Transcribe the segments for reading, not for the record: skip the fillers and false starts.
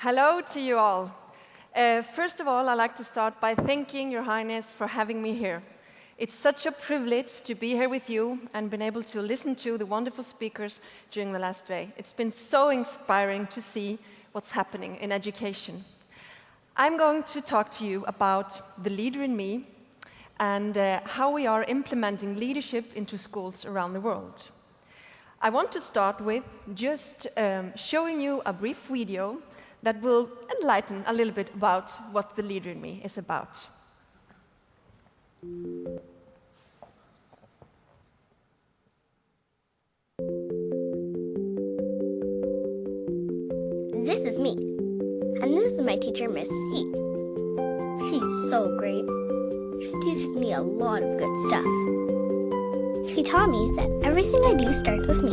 Hello to you all. First of all, I'd like to start by thanking Your Highness for having me here. It's such a privilege to be here with you and been able to listen to the wonderful speakers during the last day. It's been so inspiring to see what's happening in education. I'm going to talk to you about the leader in me and how we are implementing leadership into schools around the world. I want to start with just showing you a brief video that will enlighten a little bit about what the leader in me is about. This is me, and this is my teacher, Miss C. She's so great. She teaches me a lot of good stuff. She taught me that everything I do starts with me.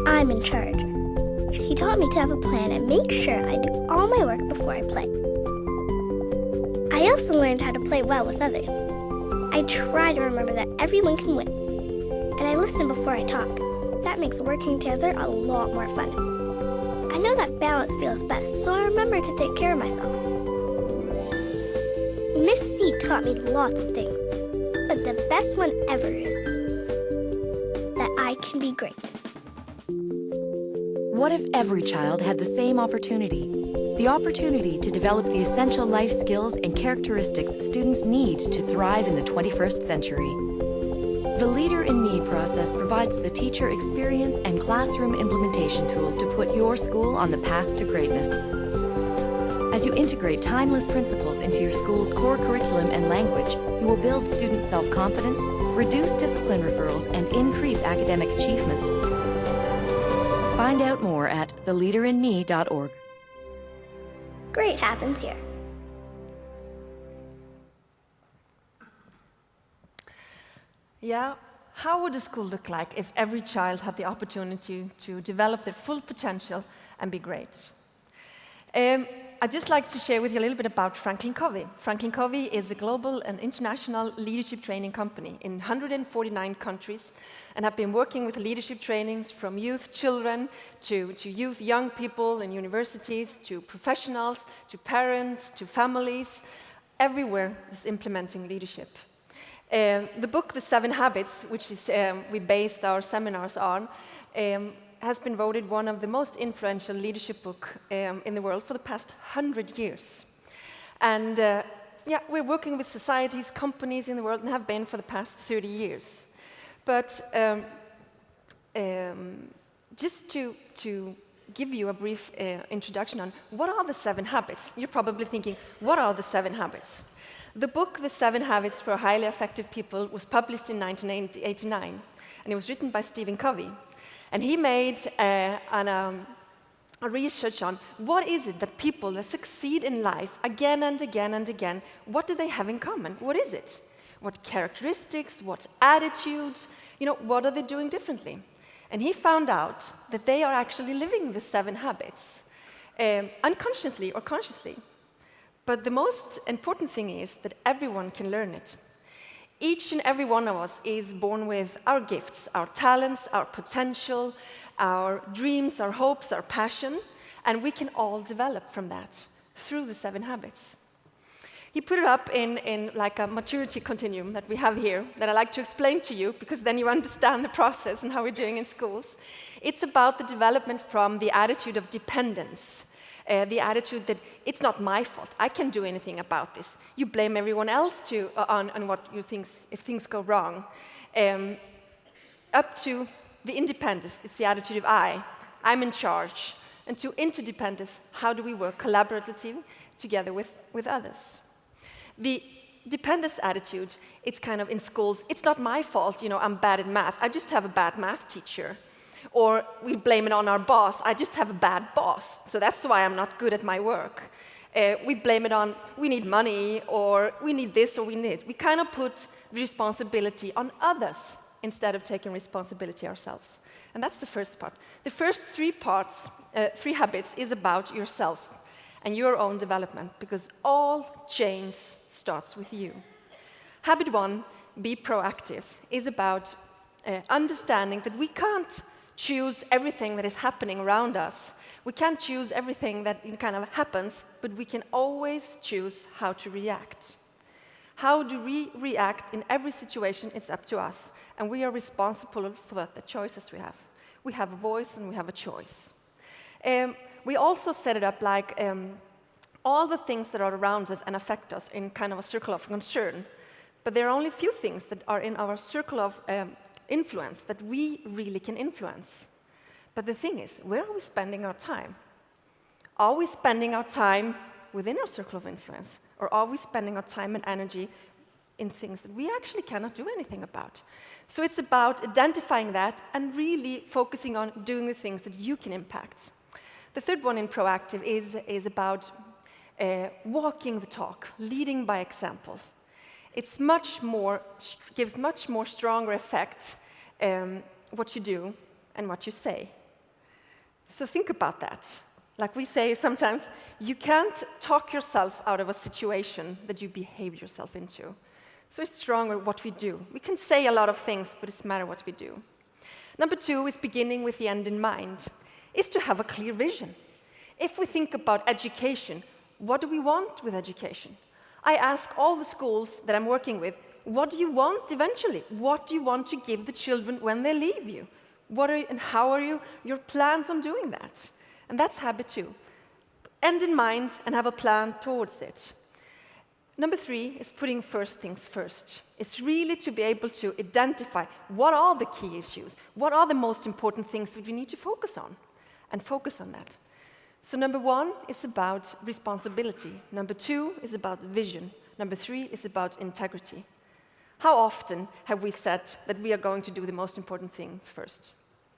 I'm in charge. She taught me to have a plan and make sure I do all my work before I play. I also learned how to play well with others. I try to remember that everyone can win. And I listen before I talk. That makes working together a lot more fun. I know that balance feels best, so I remember to take care of myself. Miss C taught me lots of things, but the best one ever is that I can be great. What if every child had the same opportunity? The opportunity to develop the essential life skills and characteristics students need to thrive in the 21st century. The Leader in Me process provides the teacher experience and classroom implementation tools to put your school on the path to greatness. As you integrate timeless principles into your school's core curriculum and language, you will build student self-confidence, reduce discipline referrals, and increase academic achievement. Find out more at theleaderinme.org. Great happens here. Yeah, how would a school look like if every child had the opportunity to develop their full potential and be great? I'd just like to share with you a little bit about Franklin Covey. Franklin Covey is a global and international leadership training company in 149 countries and have been working with leadership trainings from youth children to youth young people in universities, to professionals, to parents, to families. Everywhere is implementing leadership. The book, The 7 Habits, which is, we based our seminars on, has been voted one of the most influential leadership books in the world for the past 100 years. And yeah, we're working with societies, companies in the world, and have been for the past 30 years. But just to give you a brief introduction on what are the 7 habits, you're probably thinking, what are the 7 habits? The book, The 7 Habits for Highly Effective People, was published in 1989, and it was written by Stephen Covey. And he made a research on what is it that people that succeed in life again and again and again, what do they have in common? What is it? What characteristics, what attitudes, what are they doing differently? And he found out that they are actually living the 7 habits, unconsciously or consciously. But the most important thing is that everyone can learn it. Each and every one of us is born with our gifts, our talents, our potential, our dreams, our hopes, our passion, and we can all develop from that through the 7 habits. He put it up in like a maturity continuum that we have here that I like to explain to you because then you understand the process and how we're doing in schools. It's about the development from the attitude of dependence. The attitude that it's not my fault, I can't do anything about this. You blame everyone else on what you think if things go wrong. Up to the independence, it's the attitude of I'm in charge. And to interdependence, how do we work collaboratively together with others? The dependence attitude, it's kind of in schools, it's not my fault, I'm bad at math, I just have a bad math teacher. Or we blame it on our boss. I just have a bad boss, so that's why I'm not good at my work. We blame it on, we need money, or we need this, or we need. We kind of put the responsibility on others instead of taking responsibility ourselves. And that's the first part. The first 3 parts, 3 habits, is about yourself and your own development, because all change starts with you. Habit 1, be proactive, is about understanding that we can't choose everything that is happening around us. We can't choose everything that kind of happens, but we can always choose how to react. How do we react in every situation? It's up to us, and we are responsible for the choices we have. We have a voice and we have a choice. We also set it up like all the things that are around us and affect us in kind of a circle of concern. But there are only a few things that are in our circle of influence that we really can influence. But the thing is, where are we spending our time? Are we spending our time within our circle of influence? Or are we spending our time and energy in things that we actually cannot do anything about? So it's about identifying that and really focusing on doing the things that you can impact. The third one in proactive is about walking the talk, leading by example. It's gives much more stronger effect what you do and what you say. So think about that. Like we say sometimes, you can't talk yourself out of a situation that you behave yourself into. So it's stronger what we do. We can say a lot of things, but it's matter what we do. Number 2 is beginning with the end in mind, is to have a clear vision. If we think about education, what do we want with education? I ask all the schools that I'm working with, what do you want eventually? What do you want to give the children when they leave you? And how are your plans on doing that? And that's habit 2. End in mind and have a plan towards it. Number 3 is putting first things first. It's really to be able to identify what are the key issues, what are the most important things that we need to focus on, and focus on that. So number 1 is about responsibility. Number 2 is about vision. Number 3 is about integrity. How often have we said that we are going to do the most important thing first,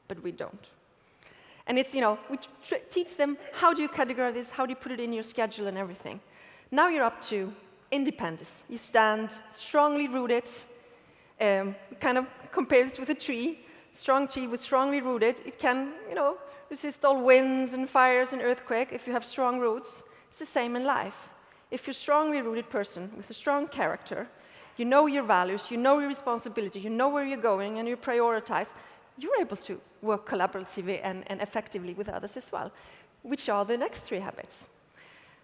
but we don't? And it's, we teach them, how do you categorize this, how do you put it in your schedule and everything. Now you're up to independence. You stand strongly rooted, kind of compares with a tree. Strong tree with strongly rooted, it can, resist all winds and fires and earthquake if you have strong roots. It's the same in life. If you're a strongly rooted person with a strong character, you know your values, you know your responsibility, you know where you're going, and you prioritize, you're able to work collaboratively and effectively with others as well, which are the next 3 habits.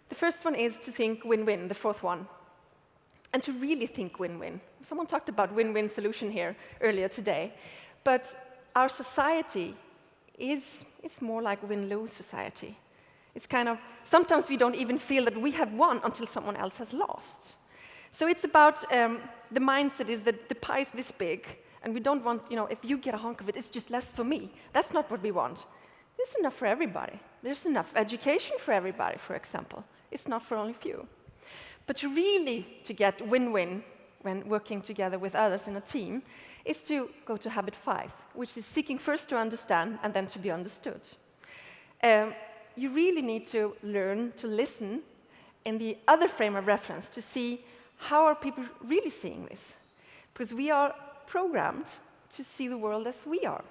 The first one is to think win-win, the 4th one, and to really think win-win. Someone talked about win-win solution here earlier today, but our society is more like win-lose society. It's kind of, sometimes we don't even feel that we have won until someone else has lost. So it's about the mindset is that the pie is this big, and we don't want, if you get a hunk of it, it's just less for me. That's not what we want. There's enough for everybody. There's enough education for everybody, for example. It's not for only few. But to get win-win when working together with others in a team is to go to habit 5, which is seeking first to understand and then to be understood. You really need to learn to listen in the other frame of reference to see how are people really seeing this. Because we are programmed to see the world as we are.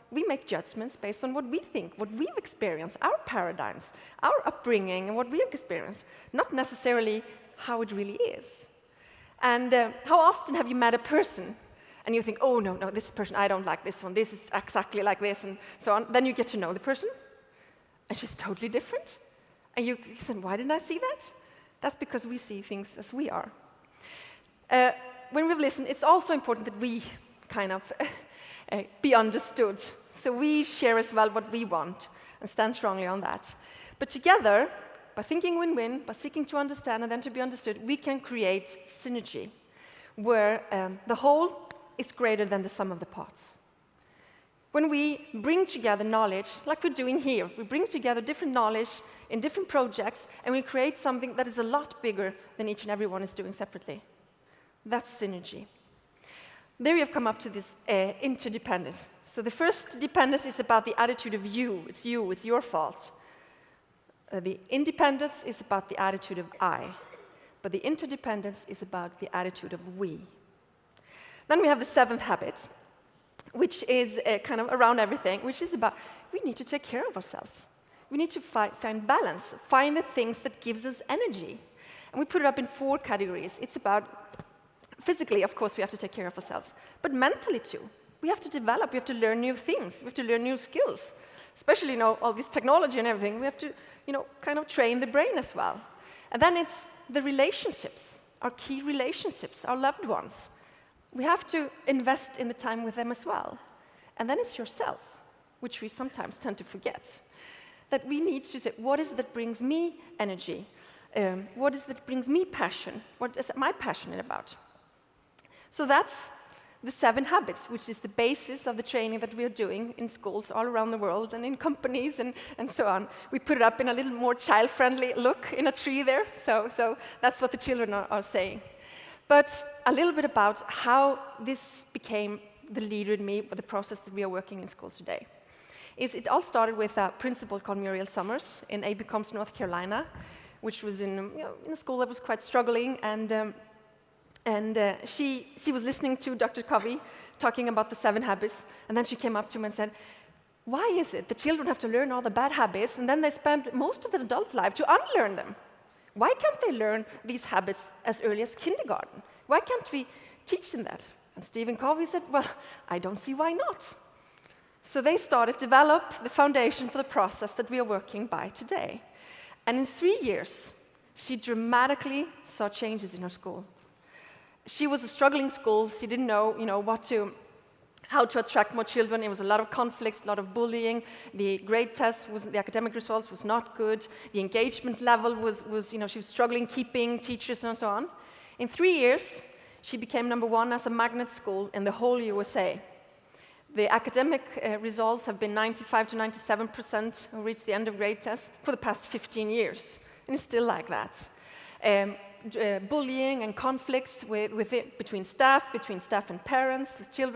We make judgments based on what we think, what we've experienced, our paradigms, our upbringing, and what we've experienced, not necessarily how it really is. And how often have you met a person and you think, oh, no, this person, I don't like this one, this is exactly like this, and so on. Then you get to know the person, and she's totally different. And you say, why didn't I see that? That's because we see things as we are. When we've listened, it's also important that we kind of be understood. So we share as well what we want and stand strongly on that. But together, by thinking win-win, by seeking to understand and then to be understood, we can create synergy, where the whole is greater than the sum of the parts. When we bring together knowledge, like we're doing here, we bring together different knowledge in different projects, and we create something that is a lot bigger than each and every one is doing separately. That's synergy. There we have come up to this interdependence. So the first dependence is about the attitude of you. It's your fault. The independence is about the attitude of I. But the interdependence is about the attitude of we. Then we have the 7th habit, which is kind of around everything, which is about we need to take care of ourselves. We need to find balance, find the things that gives us energy. And we put it up in 4 categories. It's about physically, of course, we have to take care of ourselves, but mentally too. We have to develop, we have to learn new things, we have to learn new skills. Especially, all this technology and everything, we have to, kind of train the brain as well. And then it's the relationships, our key relationships, our loved ones. We have to invest in the time with them as well. And then it's yourself, which we sometimes tend to forget. That we need to say, what is it that brings me energy? What is it that brings me passion? What is my passionate about? So that's the 7 habits, which is the basis of the training that we are doing in schools all around the world and in companies and so on. We put it up in a little more child-friendly look in a tree there, so that's what the children are saying. But a little bit about how this became the leader in me, the process that we are working in schools today. It all started with a principal called Muriel Summers in Abercrombie, North Carolina, which was in a school that was quite struggling, and she was listening to Dr. Covey talking about the 7 habits, and then she came up to me and said, why is it the children have to learn all the bad habits, and then they spend most of their adult life to unlearn them? Why can't they learn these habits as early as kindergarten? Why can't we teach them that? And Stephen Covey said, well, I don't see why not. So they started to develop the foundation for the process that we are working by today. And in 3 years, she dramatically saw changes in her school. She was a struggling school. She didn't know, how to attract more children. It was a lot of conflicts, a lot of bullying. The grade test the academic results was not good. The engagement level was she was struggling keeping teachers and so on. In 3 years, she became #1 as a magnet school in the whole USA. The academic results have been 95 to 97% who reached the end of grade test for the past 15 years, and it's still like that. Bullying and conflicts between staff and parents, with children.